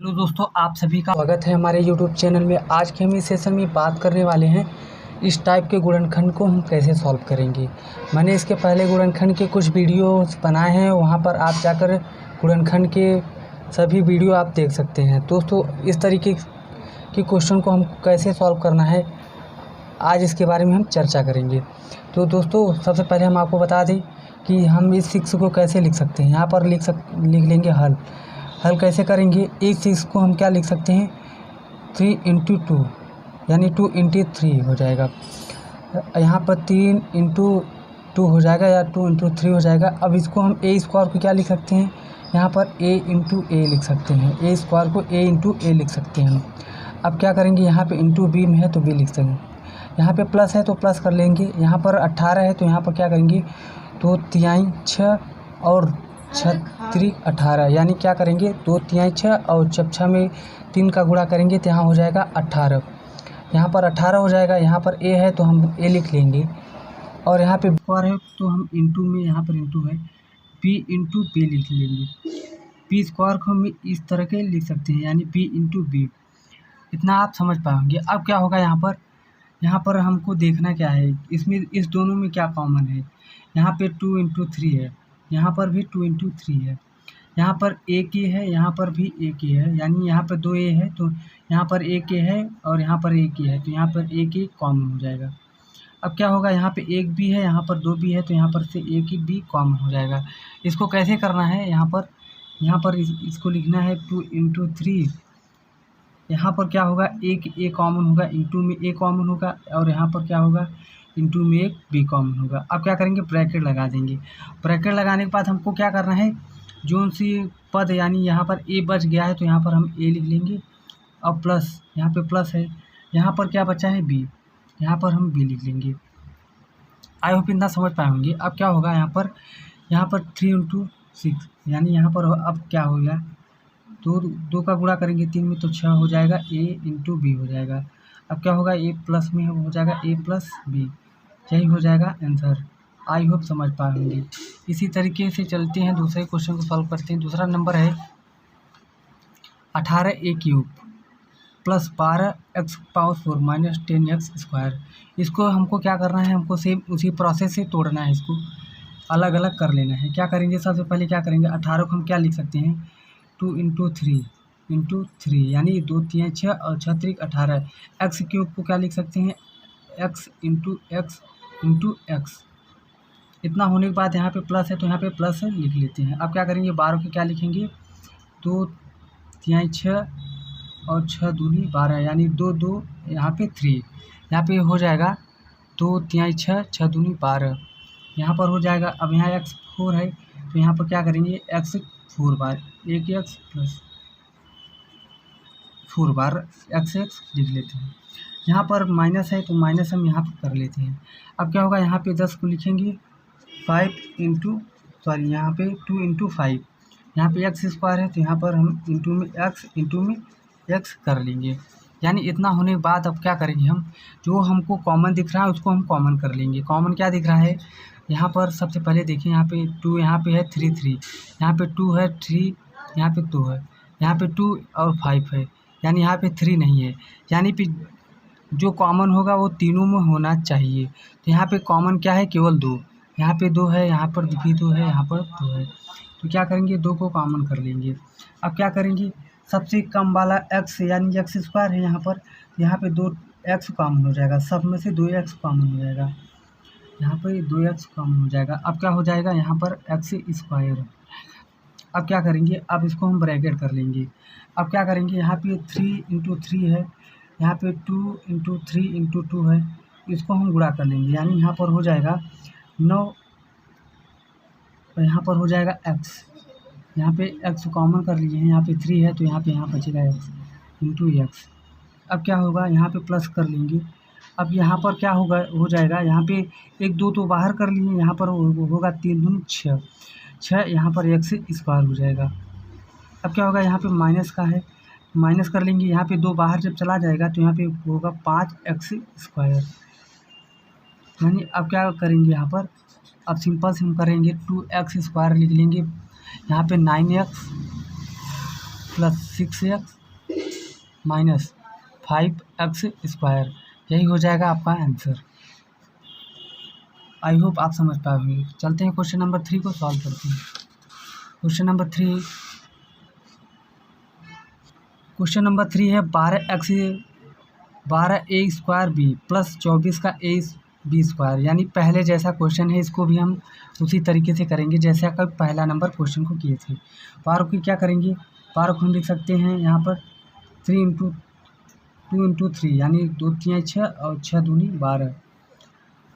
Hello दोस्तों, आप सभी का स्वागत है हमारे YouTube चैनल में। आज के हम इस सेशन में बात करने वाले हैं इस टाइप के गुणनखंड को हम कैसे सॉल्व करेंगे। मैंने इसके पहले गुणनखंड के कुछ वीडियोस बनाए हैं, वहां पर आप जाकर गुणनखंड के सभी वीडियो आप देख सकते हैं। दोस्तों, इस तरीके के क्वेश्चन को हम कैसे सॉल्व करना है, आज इसके बारे में हम चर्चा करेंगे। तो दोस्तों, सबसे पहले हम आपको बता दें कि हम इस 6 को कैसे लिख सकते हैं। यहाँ पर लिख लेंगे हल कैसे करेंगे। इस 6 को हम क्या लिख सकते हैं, 3 × 2 यानी 2 × 3 हो जाएगा। यहाँ पर 3 × 2 हो जाएगा या 2 × 3 हो जाएगा। अब इसको हम a² को क्या लिख सकते हैं, यहाँ पर a × a लिख सकते हैं। a² को a × a लिख सकते हैं। अब क्या करेंगे, यहाँ पे इंटू b में है तो b लिख सकते हैं। यहाँ पे प्लस है तो प्लस कर लेंगे। यहाँ पर 18 है तो यहाँ पर क्या करेंगे, 2 तिहाई 6 और 6 3 18, यानी क्या करेंगे, 2 तिहाई 6 और 6 में 3 का गुणा करेंगे तो यहाँ हो जाएगा 18। यहाँ पर 18 हो जाएगा। यहाँ पर a है तो हम a लिख लेंगे और यहाँ पे स्क्वायर है तो हम इंटू में, यहाँ पर इंटू है, p × p लिख लेंगे। p² को हम इस तरह के लिख सकते हैं, यानी p × b। इतना आप समझ पाएंगे। अब क्या होगा, यहाँ पर हमको देखना क्या है, इसमें इस दोनों में क्या कॉमन है। यहाँ पे 2 × 3 है, यहाँ पर भी 2 × 3 है। यहाँ पर एक a है, यहाँ पर भी एक a है, यानी यहाँ पर 2 a है तो यहाँ पर एक a है और यहाँ पर एक a है तो यहाँ पर एक a कॉमन हो जाएगा। अब क्या होगा, यहाँ पे एक b है, यहाँ पर 2 b है तो यहाँ पर से एक ही b कॉमन हो जाएगा। इसको कैसे करना है, यहाँ पर इसको लिखना है 2 × 3। यहाँ पर क्या होगा, एक a कॉमन होगा, इंटू में a कॉमन होगा और यहाँ पर क्या होगा, इंटू में एक b कॉमन होगा। अब क्या करेंगे, ब्रैकेट लगा देंगे। ब्रैकेट लगाने के बाद हमको क्या करना है, जो सी पद यानी यहाँ पर a बच गया है तो यहाँ पर हम a लिख लेंगे और प्लस, यहाँ पे प्लस है, यहाँ पर क्या बचा है b, यहाँ पर हम b लिख लेंगे। आई होप इतना समझ पाए होंगे। अब क्या होगा, यहाँ पर 3 × 6 यानी यहाँ पर अब क्या हो गया, 2 का गुणा करेंगे 3 में तो 6 हो जाएगा, a × b हो जाएगा। अब क्या होगा, a प्लस में हो जाएगा a + b, यही हो जाएगा आंसर। आई होप समझ पाएंगे। इसी तरीके से चलते हैं, दूसरे क्वेश्चन को सॉल्व करते हैं। दूसरा नंबर है 18a³ + 12x⁴ - 10x²। इसको हमको क्या करना है, हमको सेम उसी प्रोसेस से तोड़ना है, इसको अलग अलग कर लेना है। क्या करेंगे, सबसे पहले क्या करेंगे, 18 को हम क्या लिख सकते हैं, 2 × 3 यानी 2 तिहाई 6 और 6 3 18। x³ को क्या लिख सकते हैं, x × x × x। इतना होने के बाद यहाँ पे प्लस है तो यहाँ पे प्लस लिख लेते हैं। अब क्या करेंगे, 12 को क्या लिखेंगे, 2 तिहाई 6 और 6 दूनी 12, यानी 2 2 यहाँ पे 3, यहाँ पे हो जाएगा 2 तिहाई 6 6 दूनी 12, यहाँ पर हो जाएगा। अब यहाँ x4 है तो यहाँ पर क्या करेंगे, x4 बार 1x + 4 बार x लिख लेते हैं। यहाँ पर माइनस है तो माइनस हम यहाँ पर कर लेते हैं। अब क्या होगा, यहाँ पे 10 को लिखेंगे यहाँ पे 2 × 5, यहाँ पे x² है तो यहाँ पर हम इंटू में x कर लेंगे। यानी इतना होने के बाद अब क्या करेंगे, हम जो हमको कॉमन दिख रहा है उसको हम कॉमन कर लेंगे। कॉमन क्या दिख रहा है, यहाँ पर सबसे पहले देखिए, यहाँ पे 2, यहाँ पे है 3 3, यहाँ पे 2 है 3, यहाँ पे 2 है, यहाँ पे 2 और 5 है, यानी यहाँ पे 3 नहीं है, यानी कि जो कॉमन होगा वो तीनों में होना चाहिए। तो यहाँ पे कॉमन क्या है, केवल 2, यहाँ पे 2 है, यहाँ पर भी 2 है, यहाँ पर 2 है, तो क्या करेंगे, 2 को कॉमन कर लेंगे। अब क्या करेंगे, सबसे कम वाला x यानी x² है यहाँ पे 2x कॉमन हो जाएगा, सब में से 2x कॉमन हो जाएगा, यहाँ पे 2x कॉमन हो जाएगा। अब क्या हो जाएगा, यहाँ पर x²। अब क्या करेंगे, अब इसको हम ब्रैकेट कर लेंगे। अब क्या करेंगे, यहाँ पे 3 × 3 है, यहाँ पे 2 × 3 × 2 है, इसको हम गुणा कर लेंगे, यानी यहाँ पर हो जाएगा 9, यहाँ पर हो जाएगा x, यहाँ पे x कॉमन कर लीजिए, यहाँ पे 3 है तो यहाँ बचेगा x × x। अब क्या होगा, यहाँ पे प्लस कर लेंगे। अब यहाँ पर क्या हो जाएगा, यहाँ पे 1 2 तो बाहर कर लिए, यहाँ पर होगा 3 दूनी 6 6, यहाँ पर x² हो जाएगा। अब क्या होगा, यहाँ पे माइनस का है, माइनस कर लेंगे, यहाँ पे 2 बाहर जब चला जाएगा तो यहाँ पे होगा 5x²। यानी अब क्या करेंगे, यहाँ पर अब सिंपल से हम करेंगे 2x² लिख लेंगे, यहाँ पे 9x plus 6x minus 5x², यही हो जाएगा आपका आंसर। आई होप आप समझ पाए होंगे। चलते हैं क्वेश्चन नंबर 3 को सॉल्व करते हैं। क्वेश्चन नंबर 3 है 12a² प्लस 24 का ab² यानी पहले जैसा क्वेश्चन है, इसको भी हम उसी तरीके से करेंगे जैसे आपका पहला नंबर क्वेश्चन को किए थे। पावर की क्या करेंगे, पावर को हम लिख सकते हैं यहाँ पर 3 × 2 × 3 यानी 2 3 6 और 6 दूनी 12।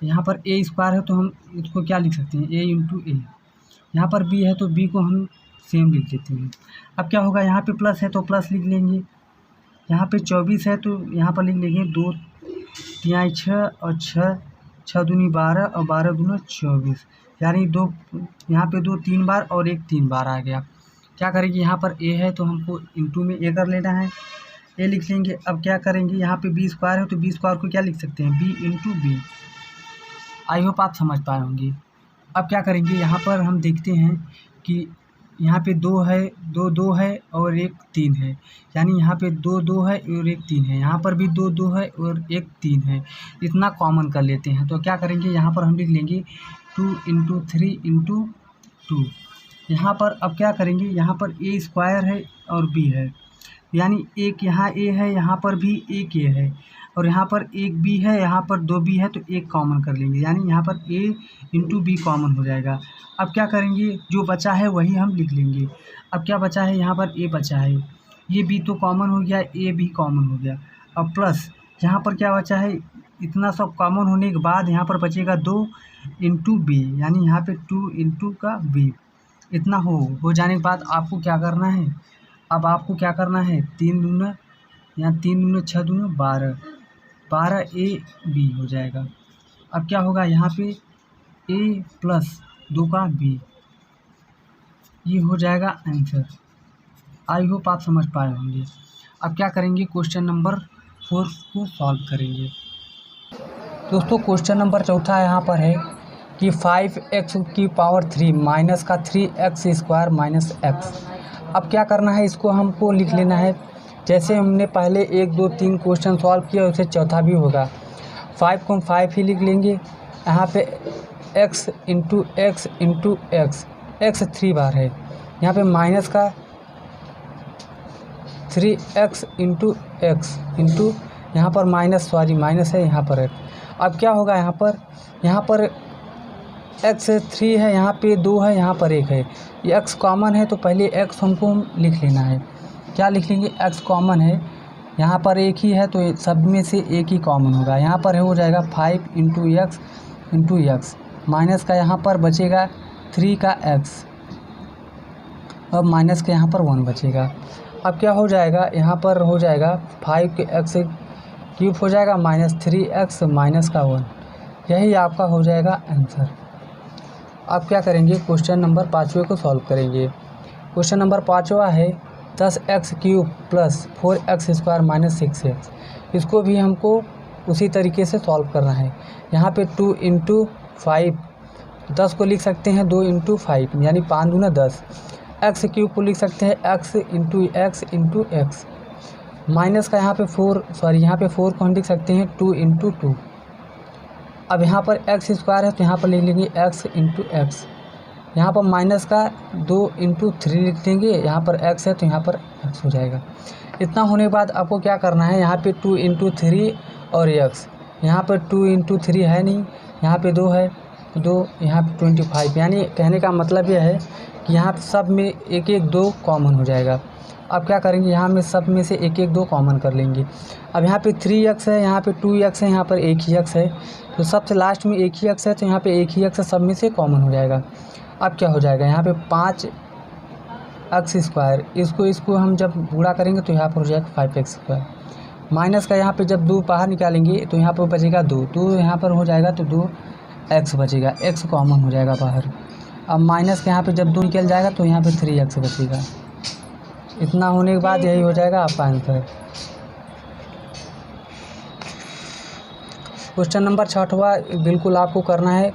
यहाँ पर a² है तो हम इसको क्या लिख सकते हैं, a × a। यहाँ पर b है तो b को हम सेम लिख देते हैं। अब क्या होगा, यहाँ पे प्लस है तो प्लस लिख लेंगे, यहाँ पे 24 है तो यहाँ पर लिख लेंगे 2 3 6 और 6 दूनी 12 और 12 दूना 24 यानी 2 यहाँ पे 2 3 बार और 1 3 बार आ गया। क्या करेंगे, यहाँ पर a है तो हमको इंटू में a कर लेना है, a लिख लेंगे। अब क्या करेंगे, यहाँ पे b² है तो b² को क्या लिख सकते हैं, b × b। आई होप आप समझ पाए होंगे। अब क्या करेंगे, यहाँ पर हम देखते हैं कि यहाँ पे 2 है, 2 है और 1 3 है, यानी यहाँ पे 2 है और 1 3 है, यहाँ पर भी 2 है और 1 3 है। इतना कॉमन कर लेते हैं तो क्या करेंगे, यहाँ पर हम लिख लेंगे 2 × 3 × 2। यहाँ पर अब क्या करेंगे, यहाँ पर a² है और b है, यानी एक यहाँ a है, यहाँ पर भी एक a है और यहाँ पर एक b है, यहाँ पर 2 b है तो एक कॉमन कर लेंगे, यानी यहाँ पर a × b कॉमन हो जाएगा। अब क्या करेंगे, जो बचा है वही हम लिख लेंगे। अब क्या बचा है, यहाँ पर a बचा है, ये b तो कॉमन हो गया, a भी कॉमन हो गया। अब प्लस यहाँ पर क्या बचा है, इतना सब कॉमन होने के बाद यहाँ पर बचेगा 2 × b, यानी यहाँ पे 2 × b। इतना हो जाने के बाद आपको क्या करना है, अब आपको क्या करना है, 3 दूना यहाँ 3 दूना 6 दूना 12 12ab हो जाएगा। अब क्या होगा, यहाँ पे a प्लस 2 का b, ये हो जाएगा आंसर। आई होप आप समझ पाए होंगे। अब क्या करेंगे, क्वेश्चन नंबर 4 को सॉल्व करेंगे। दोस्तों क्वेश्चन नंबर 4 यहाँ पर है कि 5x³ माइनस का 3x² माइनस x। अब क्या करना है, इसको हमको लिख लेना है जैसे हमने पहले 1 2 3 क्वेश्चन सॉल्व किया उसे चौथा भी होगा। 5 को हम 5 ही लिख लेंगे, यहाँ पे x × x × x, x 3 बार है, यहाँ पे माइनस का 3x × x इंटू यहाँ पर माइनस है, यहाँ पर है। अब क्या होगा, यहाँ पर x 3 है, यहाँ पे 2 है, यहाँ पर 1 है, ये x कॉमन है तो पहले x हमको लिख लेना है। क्या लिख लेंगे, x कॉमन है, यहाँ पर एक ही है तो सब में से एक ही कॉमन होगा। यहाँ पर हो जाएगा 5 × x × x माइनस का यहाँ पर बचेगा 3 का x और माइनस का यहाँ पर 1 बचेगा। अब क्या हो जाएगा, यहाँ पर हो जाएगा 5x³ हो जाएगा माइनस 3x माइनस का 1, यही आपका हो जाएगा आंसर। अब क्या करेंगे, क्वेश्चन नंबर 5वें को सॉल्व करेंगे। क्वेश्चन नंबर 5वां है 10x³ plus 4x² minus 6x। इसको भी हमको उसी तरीके से सॉल्व करना है। यहाँ पे 2 × 5, 10 को लिख सकते हैं 2 × 5 यानी 5 दूना 10। x³ को लिख सकते हैं x × x × x माइनस का यहाँ पे 4 को हम लिख सकते हैं 2 × 2। अब यहाँ पर x² है तो यहाँ पर लिख लेंगे x × x, यहाँ पर माइनस का 2 × 3 लिख देंगे, यहाँ पर x है तो यहाँ पर x हो जाएगा। इतना होने के बाद आपको क्या करना है, यहाँ पे 2 × 3 और x, यहाँ पर 2 × 3 है नहीं, यहाँ पे 2 है, 2 यहाँ पे 25, यानी कहने का मतलब यह है कि यहाँ सब में एक 2 कॉमन हो जाएगा। अब क्या करेंगे, यहाँ में सब में से एक 2 कॉमन कर लेंगे। अब यहाँ पे 3x है, यहाँ पे 2x है, यहाँ पर एक ही x है तो सबसे लास्ट में एक ही x है तो यहाँ पे एक ही x सब में से कॉमन हो जाएगा। अब क्या हो जाएगा, यहाँ पे 5x², इसको हम जब गुणा करेंगे तो यहाँ पर हो जाएगा 5x² माइनस का यहाँ पे जब 2 बाहर निकालेंगे तो यहाँ पर बचेगा 2 यहाँ पर हो जाएगा तो 2x बचेगा, x कॉमन हो जाएगा बाहर। अब माइनस के यहाँ पे जब 2 निकल जाएगा तो यहाँ पे 3x बचेगा। इतना होने के बाद यही हो जाएगा आपका आंसर। क्वेश्चन नंबर 6वां बिल्कुल आपको करना है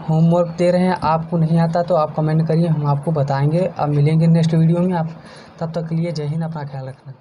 होमवर्क दे रहे हैं, आपको नहीं आता तो आप कमेंट करिए, हम आपको बताएंगे। अब मिलेंगे नेक्स्ट वीडियो में। आप तब तक के लिए जय हिंद, अपना ख्याल रखना।